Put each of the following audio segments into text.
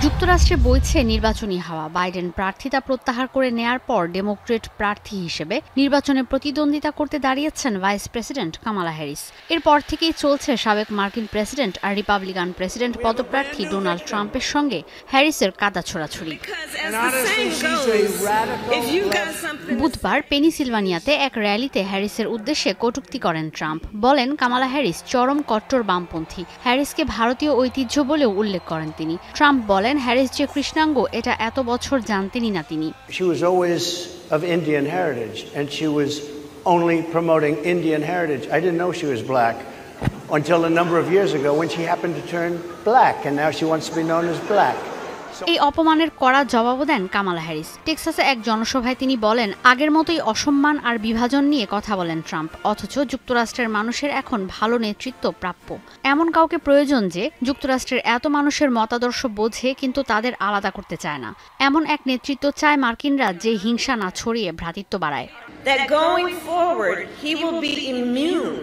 যুক্তরাষ্ট্রে বইছে নির্বাচনী হাওয়া। বাইডেন প্রার্থিতা প্রত্যাহার করে নেয়ার পর ডেমোক্রেট প্রার্থী হিসেবে নির্বাচনে প্রতিদ্বন্দ্বিতা করতে দাঁড়িয়েছেন ভাইস প্রেসিডেন্ট কামালা হ্যারিস। এরপর থেকেই চলছে সাবেক মার্কিন প্রেসিডেন্ট আর রিপাবলিকান প্রেসিডেন্ট পদপ্রার্থী ডোনাল্ড ট্রাম্পের সঙ্গে হ্যারিসের কাদা ছোড়াছুড়ি। বুধবার পেনিসিলভানিয়াতে এক র্যালিতে হ্যারিসের উদ্দেশ্যে কটূক্তি করেন ট্রাম্প। বলেন কামালা হ্যারিস চরম কট্টর বামপন্থী। হ্যারিসকে ভারতীয় ঐতিহ্য বলেও উল্লেখ করেন তিনি। ট্রাম্প বলেন হ্যারিস যে কৃষ্ণাঙ্গ এটা এত বছর জানতেনই না তিনি। She was always of Indian heritage and she was only promoting Indian heritage. I didn't know she was black until a number of years ago when she happened to turn black and now she wants to be known as black. এই অপমানের কড়া জবাবও দেন Kamala Harris. টেক্সাসে এক জনসভায় তিনি বলেন আগের মতোই অসম্মান আর বিভাজন নিয়ে কথা বলেন ট্রাম্প, অথচ যুক্তরাষ্ট্রের মানুষের এখন ভালো নেতৃত্ব প্রাপ্য। এমন কাউকে প্রয়োজন যে যুক্তরাষ্ট্রের এত মানুষের মতাদর্শ বোঝে কিন্তু তাদের আলাদা করতে চায় না। এমন এক নেতৃত্ব চায় মার্কিনরা যে হিংসা না ছড়িয়ে ভ্রাতৃত্ব বাড়ায়। That going forward he will be immune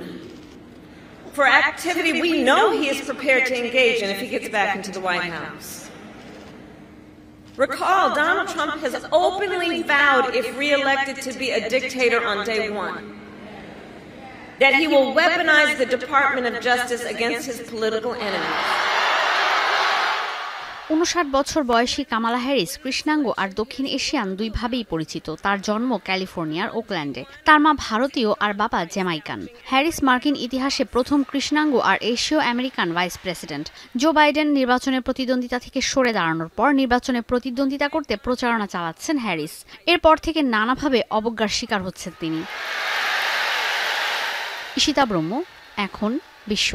for activity we know he is prepared to engage in if he gets back into the White House. Recall, Donald Trump has openly vowed, if re-elected, to be a dictator on day one. That he will weaponize the Department of Justice against his political enemies. 59 বছর বয়সী Kamala Harris কৃষ্ণাঙ্গ আর দক্ষিণ Asian দুইভাবেই পরিচিত। তার জন্ম ক্যালিফোর্নিয়ার ওকল্যান্ডে। তার মা ভারতীয় আর বাবা জ্যামাইকান। হ্যারিস মার্কিন ইতিহাসে প্রথম কৃষ্ণাঙ্গ আর এশীয় American vice president. Joe Biden নির্বাচনের প্রতিদ্বন্দ্বিতা থেকে সরে দাঁড়ানোর পর নির্বাচনে প্রতিদ্বন্দ্বিতা করতে প্রচারণা চালাচ্ছেন হ্যারিস। এরপর থেকে নানাভাবে অবজ্ঞার শিকার হচ্ছেন তিনি। ঈশিতা ব্রহ্ম, এখন বিশ্ব।